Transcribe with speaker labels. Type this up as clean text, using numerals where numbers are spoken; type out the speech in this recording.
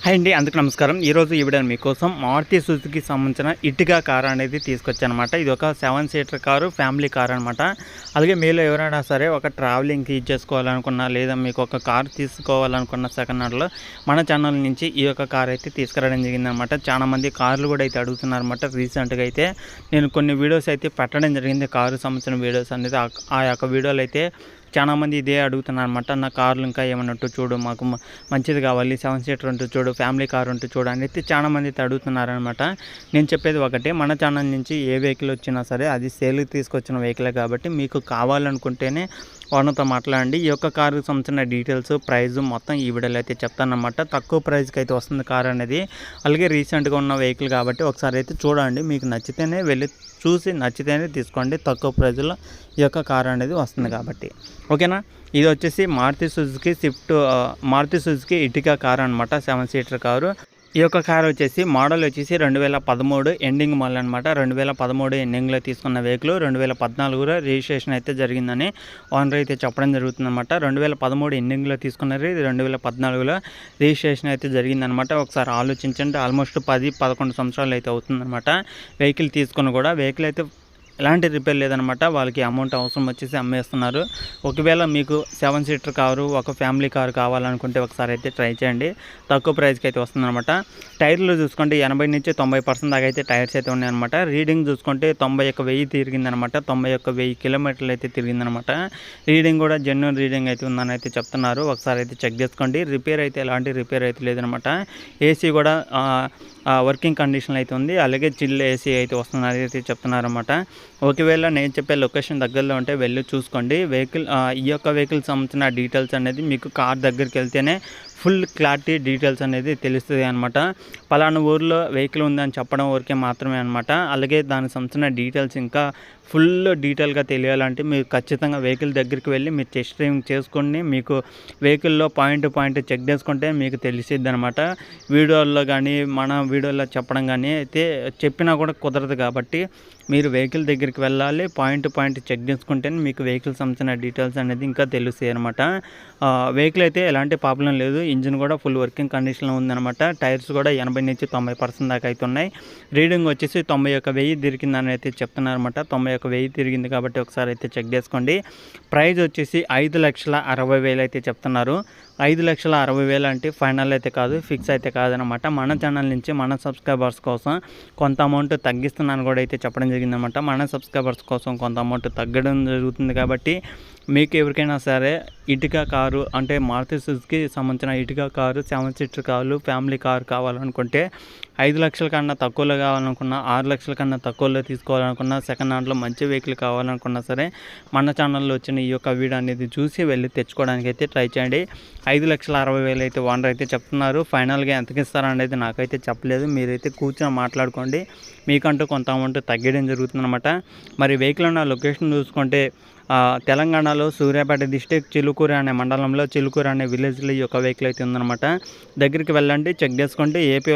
Speaker 1: Hi అండి, అందుకు నమస్కారం. ఈరోజు ఈ వీడియో మీకోసం మారుతి సుజుకి సంబంధించిన ఇర్టిగా కార్ అనేది తీసుకొచ్చానమాట. ఇది ఒక 7 సీటర్ కారు, ఫ్యామిలీ కార్ అనమాట. అలాగే మీలో ఎవరైనా సరే ఒక ట్రావెలింగ్కి యూజ్ చేసుకోవాలనుకున్నా, లేదా మీకు ఒక కార్ తీసుకోవాలనుకున్న సెకండ్ హ్యాండ్లో మన ఛానల్ నుంచి ఈ యొక్క కార్ అయితే తీసుకురావడం జరిగిందనమాట. చాలామంది కార్లు కూడా అయితే అడుగుతున్నారన్నమాట. రీసెంట్గా అయితే నేను కొన్ని వీడియోస్ అయితే పెట్టడం జరిగింది, కారు సంబంధించిన వీడియోస్ అనేది. ఆ యొక్క వీడియోలు అయితే చాలామంది ఇదే అడుగుతున్నారు అనమాట. నా కార్లు ఇంకా ఏమన్నట్టు చూడు, మాకు మంచిది కావాలి, 7 సీటర్ ఉంటూ చూడు, ఫ్యామిలీ కార్ ఉంటూ చూడు అని అయితే చాలామంది అయితే అడుగుతున్నారనమాట. నేను చెప్పేది ఒకటే, మన ఛానల్ నుంచి ఏ వెహికల్ వచ్చినా సరే అది సేల్కి తీసుకొచ్చిన వెహికలే కాబట్టి మీకు కావాలనుకుంటేనే ఓనర్తో మాట్లాడండి. ఈ యొక్క కారుకి సంబంధించిన డీటెయిల్స్, ప్రైస్ మొత్తం ఈ వీడియోలో అయితే చెప్తానమాట. తక్కువ ప్రైస్కి అయితే వస్తుంది కార్ అనేది. అలాగే రీసెంట్గా ఉన్న వెహికల్ కాబట్టి ఒకసారి అయితే చూడండి, మీకు నచ్చితేనే వెళ్ళి చూసి నచ్చితేనే తీసుకోండి. తక్కువ ప్రైజ్లో ఈ యొక్క కార్ అనేది వస్తుంది కాబట్టి, ఓకేనా. ఇది వచ్చేసి మారుతి సుజుకి ఇర్టిగా కార్ అనమాట, 7 సీటర్ కారు. ఈ యొక్క కార్ వచ్చేసి మోడల్ వచ్చేసి 2013 ఎండింగ్ మోడల్ అనమాట. 2013 ఎండింగ్లో తీసుకున్న వెహికల్ 2014లో రిజిస్ట్రేషన్ అయితే జరిగిందని ఓనర్ అయితే చెప్పడం జరుగుతుందన్నమాట. 2013 ఎండింగ్లో తీసుకున్నారు, ఇది 2014లో రిజిస్ట్రేషన్ అయితే జరిగిందనమాట. ఒకసారి ఆలోచించండి, ఆల్మోస్ట్ 10-11 సంవత్సరాలు అయితే అవుతుందన్నమాట వెహికల్ తీసుకుని కూడా. వెహికల్ అయితే ఎలాంటి రిపేర్ లేదనమాట. వాళ్ళకి అమౌంట్ అవసరం వచ్చేసి అమ్మేస్తున్నారు. ఒకవేళ మీకు 7 సీటర్ కారు, ఒక ఫ్యామిలీ కారు కావాలనుకుంటే ఒకసారి అయితే ట్రై చేయండి, తక్కువ ప్రైస్కి అయితే వస్తుందన్నమాట. టైర్లు చూసుకుంటే 80-90% దాకా అయితే టైర్స్ అయితే ఉన్నాయన్నమాట. రీడింగ్ చూసుకుంటే 91,000 తిరిగిందనమాట. 91,000 కిలోమీటర్లు అయితే తిరిగిందనమాట. రీడింగ్ కూడా జెన్యున్ రీడింగ్ అయితే ఉందని అయితే చెప్తున్నారు. ఒకసారి అయితే చెక్ చేసుకోండి. రిపేర్ అయితే ఎలాంటి రిపేర్ అయితే లేదనమాట. ఏసీ కూడా వర్కింగ్ కండిషన్లో అయితే ఉంది. అలాగే చిల్ ఏసీ అయితే వస్తుందని అయితే చెప్తున్నారన్నమాట. ఒకవేళ నేను చెప్పే లొకేషన్ దగ్గరలో ఉంటే వెళ్ళి చూసుకోండి. ఈ యొక్క వెహికల్ సంబంధించిన డీటెయిల్స్ అనేది మీకు కార్ దగ్గరికి వెళ్తేనే ఫుల్ క్లారిటీ డీటెయిల్స్ అనేది తెలుస్తుంది అనమాట. పలానా ఊరిలో వెహికల్ ఉందని చెప్పడం వరకే మాత్రమే అనమాట. అలాగే దానికి సంబంధించిన డీటెయిల్స్ ఇంకా ఫుల్ డీటెయిల్గా తెలియాలంటే మీరు ఖచ్చితంగా వెహికల్ దగ్గరికి వెళ్ళి మీరు టెస్ట్ డ్రైవింగ్ చేసుకొని మీకు వెహికల్లో పాయింట్ చెక్ చేసుకుంటే మీకు తెలిసిద్ది అనమాట. వీడియోల్లో కానీ మన వీడియోలో చెప్పడం కానీ అయితే చెప్పినా కూడా కుదరదు కాబట్టి మీరు వెహికల్ దగ్గరికి వెళ్ళాలి, పాయింట్ చెక్ చేసుకుంటేనే మీకు వెహికల్ సంబంధించిన డీటెయిల్స్ అనేది ఇంకా తెలుస్తాయి అనమాట. వెహికల్ అయితే ఎలాంటి ప్రాబ్లం లేదు, ఇంజిన్ కూడా ఫుల్ వర్కింగ్ కండిషన్లో ఉందన్నమాట. టైర్స్ కూడా 80-90% దాకా అయితే ఉన్నాయి. రీడింగ్ వచ్చేసి 91,000 తిరిగిందని అయితే చెప్తున్నారన్నమాట. 91,000 తిరిగింది కాబట్టి ఒకసారి అయితే చెక్ చేసుకోండి. ప్రైస్ వచ్చేసి 5,60,000 అయితే చెప్తున్నారు. 5,60,000 అంటే ఫైనల్ అయితే కాదు, ఫిక్స్ అయితే కాదనమాట. మన ఛానల్ నుంచి మన సబ్స్క్రైబర్స్ కోసం కొంత అమౌంట్ తగ్గిస్తున్నాను కూడా అయితే చెప్పడం జరిగిందనమాట. మన సబ్స్క్రైబర్స్ కోసం కొంత అమౌంట్ తగ్గడం జరుగుతుంది కాబట్టి మీకు ఎవరికైనా సరే ఇర్టిగా కారు అంటే మారుతి సుజుకి సంబంధించిన Ertiga car, 7 seater car, family car కావాలనుకుంటే 5 లక్షల కన్నా తక్కువలో కావాలనుకున్నా, 6 లక్షల కన్నా తక్కువలో తీసుకోవాలనుకున్నా, సెకండ్ హ్యాండ్లో మంచి వెహికల్ కావాలనుకున్నా సరే మన ఛానల్లో వచ్చిన ఈ యొక్క వీడియో అనేది చూసి వెళ్ళి తెచ్చుకోవడానికి అయితే ట్రై చేయండి. 5,60,000 అయితే ఓనర్ అయితే చెప్తున్నారు. ఫైనల్గా ఎంతకి ఇస్తారనేది నాకైతే చెప్పలేదు. మీరైతే కూర్చొని మాట్లాడుకోండి, మీకంటూ కొంత అమౌంట్ తగ్గడం జరుగుతుందన్నమాట. మరి వెహికల్ ఉన్న లొకేషన్ చూసుకుంటే తెలంగాణలో సూర్యాపేట డిస్ట్రిక్ట్ చిలుకూరు అనే మండలంలో, చిలుకూరు అనే విలేజ్లో ఈ యొక్క వెహికల్ అయితే ఉందన్నమాట. దగ్గరికి వెళ్ళండి, చెక్ చేసుకోండి. ఏపీ